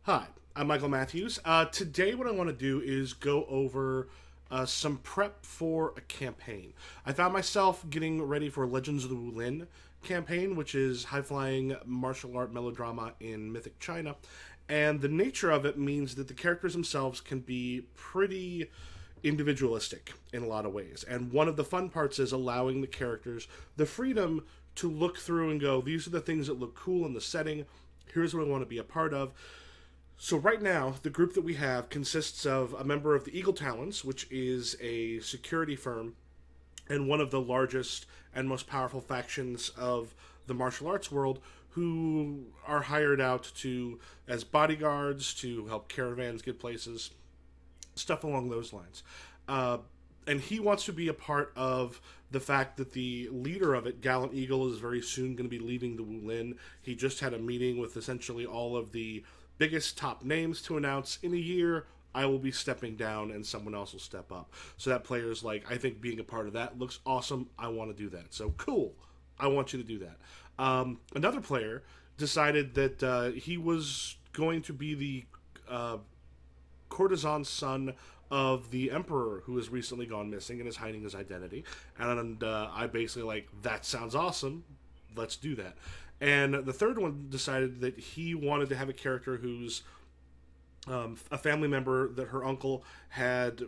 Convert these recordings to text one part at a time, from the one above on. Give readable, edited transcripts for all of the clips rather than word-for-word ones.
Hi, I'm Michael Matthews. Today, what I want to do is go over some prep for a campaign. I found myself getting ready for Legends of the Wulin campaign, which is high flying martial art melodrama in Mythic China. And the nature of it means that the characters themselves can be pretty individualistic in a lot of ways. And one of the fun parts is allowing the characters the freedom to look through and go, these are the things that look cool in the setting. Here's what I want to be a part of. So right now, the group that we have consists of a member of the Eagle Talons, which is a security firm and one of the largest and most powerful factions of the martial arts world, who are hired out to as bodyguards to help caravans get places, stuff along those lines. Uh, and he wants to be a part of the fact that the leader of it, Gallant Eagle, is very soon going to be leaving the Wulin. He just had a meeting with essentially all of the biggest top names to announce in a year. I will be stepping down and someone else will step up. So that player's like, I think being a part of that looks awesome. I want to do that. So cool. I want you to do that. Another player decided that he was going to be the uh, courtesan son of the emperor who has recently gone missing and is hiding his identity. And I basically like, that sounds awesome. Let's do that. And the third one decided that he wanted to have a character who's a family member that her uncle had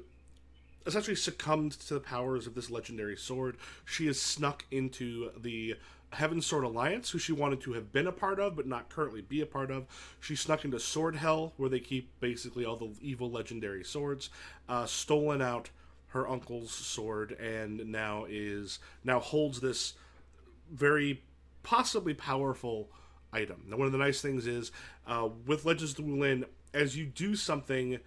essentially succumbed to the powers of this legendary sword. She has snuck into the Heaven Sword Alliance, who she wanted to have been a part of, but not currently be a part of. She snuck into Sword Hell, where they keep basically all the evil legendary swords, stolen out her uncle's sword, and now holds this very possibly powerful item. Now, one of the nice things is with Legends of the Wulin, as you do something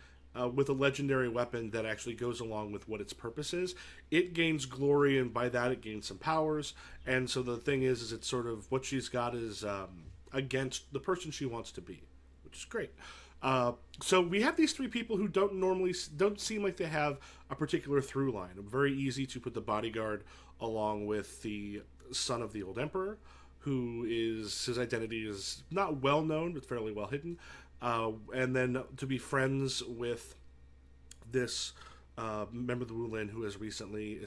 with a legendary weapon that actually goes along with what its purpose is, it gains glory, and by that it gains some powers. And so the thing is it's sort of what she's got is against the person she wants to be, which is great. So we have these three people who don't seem like they have a particular through line. Very easy to put the bodyguard along with the son of the old emperor, who is his identity is not well known but fairly well hidden, and then to be friends with this member of the Wulin who has recently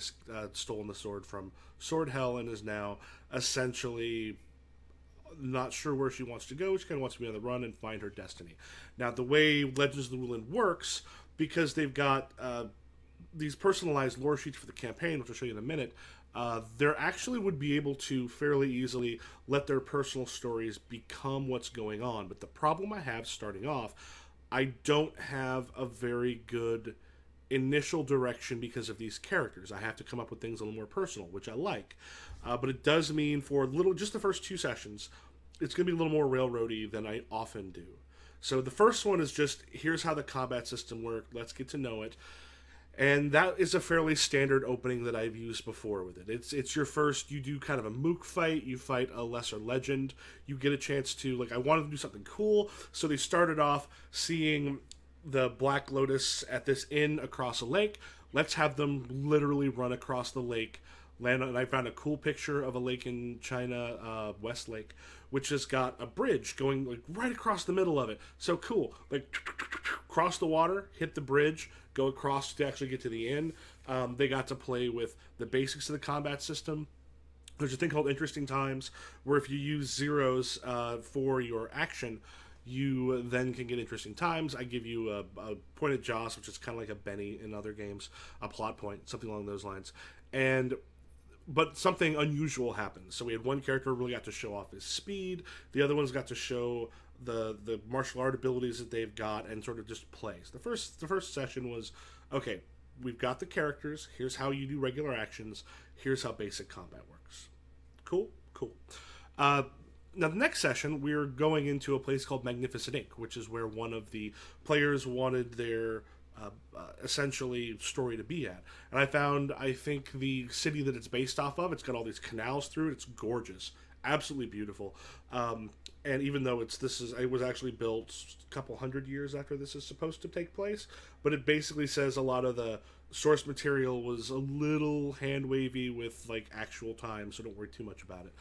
stolen the sword from Sword Hell and is now essentially not sure where she wants to go. She kind of wants to be on the run and find her destiny. Now, the way Legends of the Wulin works, because they've got these personalized lore sheets for the campaign, which I'll show you in a minute, there actually would be able to fairly easily let their personal stories become what's going on. But the problem I have starting off, I don't have a very good initial direction because of these characters. I have to come up with things a little more personal, which I like. But it does mean for just the first two sessions, it's going to be a little more railroady than I often do. So the first one is just, here's how the combat system works. Let's get to know it. And that is a fairly standard opening that I've used before with it. It's your first, you do kind of a mook fight, you fight a lesser legend, you get a chance to, like, I wanted to do something cool, so they started off seeing the Black Lotus at this inn across a lake. Let's have them literally run across the lake, land on, and I found a cool picture of a lake in China, West Lake, which has got a bridge going like right across the middle of it. So cool, like cross the water, hit the bridge, go across to actually get to the inn. They got to play with the basics of the combat system. There's a thing called Interesting Times, where if you use zeros for your action, you then can get interesting times. I give you a point at Joss, which is kind of like a Benny in other games, a plot point, something along those lines. But something unusual happened. So we had one character who really got to show off his speed. The other ones got to show the martial art abilities that they've got and sort of just play. So the first session was, okay, we've got the characters. Here's how you do regular actions. Here's how basic combat works. Cool? Cool. Now, the next session, we're going into a place called Magnificent Inc., which is where one of the players wanted their essentially story to be at. And I think the city that it's based off of, it's got all these canals through it. It's gorgeous, absolutely beautiful. And even though it was actually built a couple hundred years after this is supposed to take place, but it basically says a lot of the source material was a little hand wavy with like actual time, so don't worry too much about it.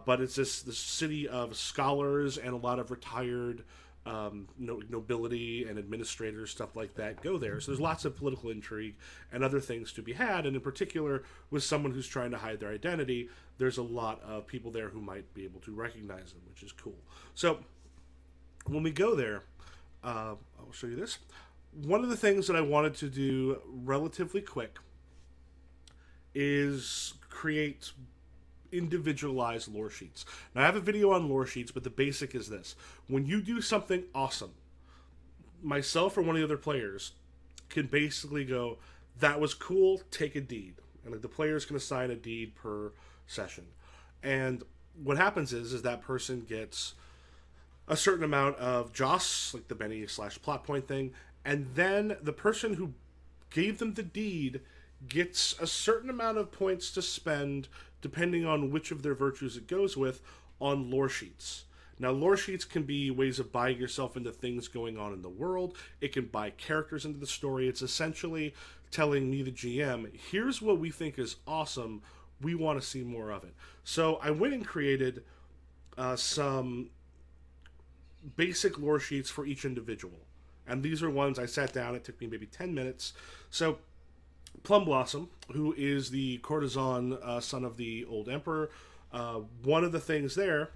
But it's this city of scholars and a lot of retired nobility and administrators, stuff like that, go there. So there's lots of political intrigue and other things to be had. And in particular, with someone who's trying to hide their identity, there's a lot of people there who might be able to recognize them, which is cool. So when we go there, I'll show you this. One of the things that I wanted to do relatively quick is create individualized lore sheets. Now, I have a video on lore sheets, but the basic is this. When you do something awesome, myself or one of the other players can basically go, that was cool, take a deed. And like the players can assign a deed per session. And what happens is that person gets a certain amount of Joss, like the Benny/plot point thing, and then the person who gave them the deed gets a certain amount of points to spend, depending on which of their virtues it goes with, on lore sheets. Now, lore sheets can be ways of buying yourself into things going on in the world. It can buy characters into the story. It's essentially telling me, the GM, here's what we think is awesome. We want to see more of it. So I went and created some basic lore sheets for each individual. And these are ones I sat down. It took me maybe 10 minutes. So Plum Blossom, who is the courtesan son of the old emperor, one of the things there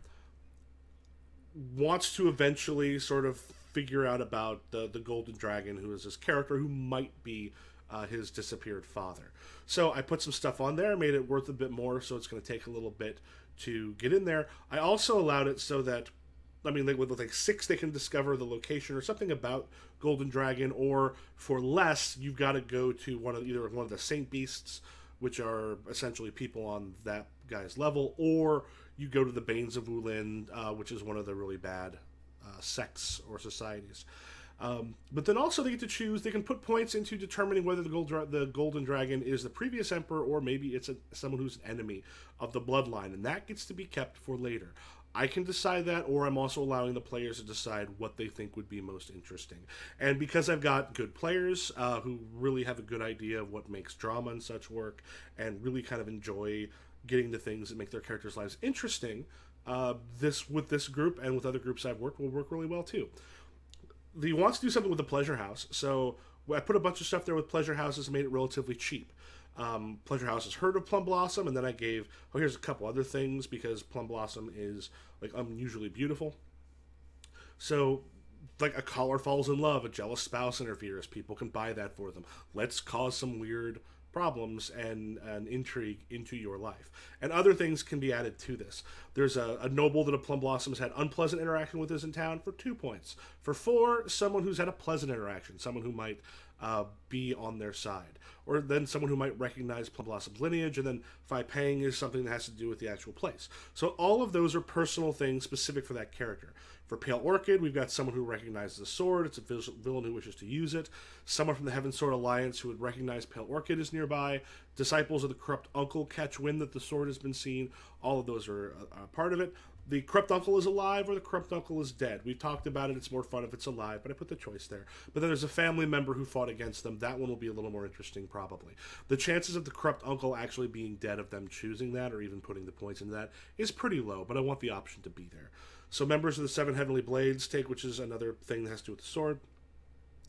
wants to eventually sort of figure out about the golden dragon, who is this character who might be his disappeared father. So I put some stuff on there, made it worth a bit more, so it's going to take a little bit to get in there. I also allowed it so that, I mean, with like 6, they can discover the location or something about Golden Dragon, or for less, you've got to go to either one of the Saint Beasts, which are essentially people on that guy's level, or you go to the Banes of Wulin, which is one of the really bad sects or societies. But then also they get to choose, they can put points into determining whether the Golden Dragon is the previous emperor, or maybe it's someone who's an enemy of the bloodline, and that gets to be kept for later. I can decide that, or I'm also allowing the players to decide what they think would be most interesting. And because I've got good players who really have a good idea of what makes drama and such work, and really kind of enjoy getting the things that make their characters' lives interesting, with this group and with other groups I've worked will work really well too. He wants to do something with the Pleasure House, so I put a bunch of stuff there with Pleasure Houses and made it relatively cheap. Pleasure House has heard of Plum Blossom, and then I gave, here's a couple other things, because Plum Blossom is like unusually beautiful. So, like, a caller falls in love, a jealous spouse interferes, people can buy that for them. Let's cause some weird problems and intrigue into your life. And other things can be added to this. There's a noble that a Plum Blossom has had unpleasant interaction with is in town for 2 points. For 4, someone who's had a pleasant interaction, someone who might be on their side. Or then someone who might recognize Plum Blossom's lineage, and then Phi Pang is something that has to do with the actual place. So all of those are personal things specific for that character. For Pale Orchid, we've got someone who recognizes the sword. It's a villain who wishes to use it. Someone from the Heaven Sword Alliance who would recognize Pale Orchid is nearby. Disciples of the Corrupt Uncle catch wind that the sword has been seen. All of those are a part of it. The Corrupt Uncle is alive, or the Corrupt Uncle is dead. We've talked about it. It's more fun if it's alive, but I put the choice there. But then there's a family member who fought against them. That one will be a little more interesting, probably. The chances of the Corrupt Uncle actually being dead, of them choosing that, or even putting the points into that, is pretty low, but I want the option to be there. So members of the 7 Heavenly Blades take, which is another thing that has to do with the sword.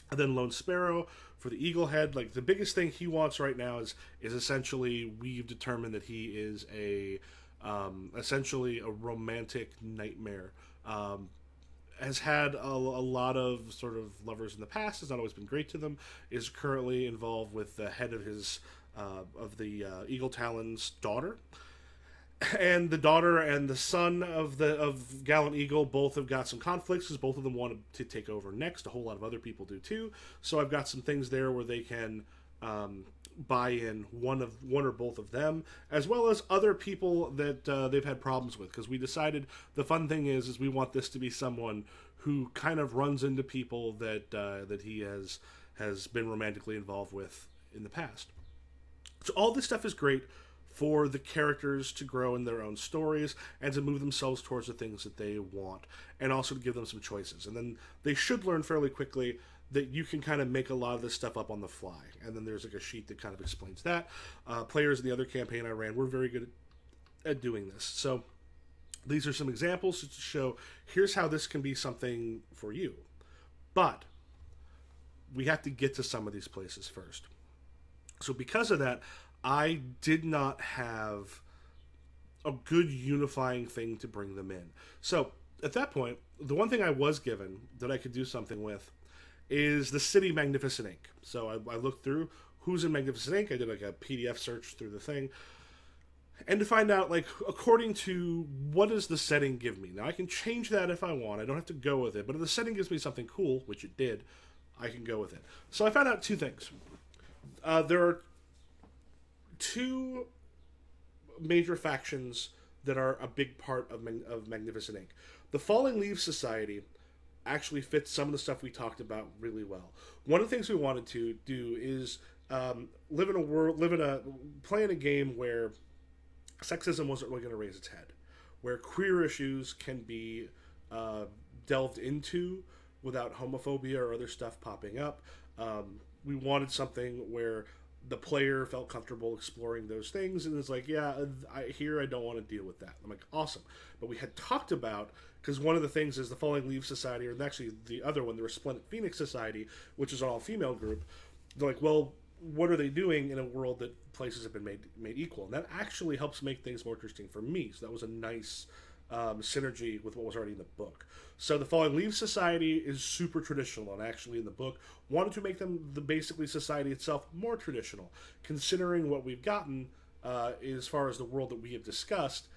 And then Lone Sparrow for the Eagle Head. Like, the biggest thing he wants right now is essentially, we've determined that he is essentially a romantic nightmare. Has had a lot of sort of lovers in the past, has not always been great to them, is currently involved with the head of his of the Eagle Talon's daughter. And the daughter and the son of Gallant Eagle both have got some conflicts, because both of them want to take over next. A whole lot of other people do too. So I've got some things there where they can buy in one or both of them, as well as other people that they've had problems with. Because we decided the fun thing is we want this to be someone who kind of runs into people that he has been romantically involved with in the past. So all this stuff is great for the characters to grow in their own stories and to move themselves towards the things that they want, and also to give them some choices. And then they should learn fairly quickly that you can kind of make a lot of this stuff up on the fly. And then there's like a sheet that kind of explains that. Players in the other campaign I ran were very good at doing this. So These are some examples to show here's how this can be something for you. But we have to get to some of these places first. So because of that, I did not have a good unifying thing to bring them in. So at that point, the one thing I was given that I could do something with is the city Magnificent Inc. So I looked through who's in Magnificent Inc. I did like a PDF search through the thing, and to find out, like, according to what does the setting give me. Now I can change that if I want. I don't have to go with it, but if the setting gives me something cool, which it did, I can go with it. So I found out two things. There are two major factions that are a big part of Magnificent Inc. The Falling Leaves Society actually fits some of the stuff we talked about really well. One of the things we wanted to do is play in a game where sexism wasn't really going to raise its head, where queer issues can be delved into without homophobia or other stuff popping up. We wanted something where the player felt comfortable exploring those things, and it's like, yeah, I don't want to deal with that. I'm like, awesome. But we had talked about, because one of the things is the Falling Leaves Society, or actually the other one, the Resplendent Phoenix Society, which is an all-female group. They're like, well, what are they doing in a world that places have been made equal? And that actually helps make things more interesting for me. So that was a nice synergy with what was already in the book. So the Falling Leaves Society is super traditional, and actually in the book wanted to make them, the basically society itself, more traditional, considering what we've gotten as far as the world that we have discussed.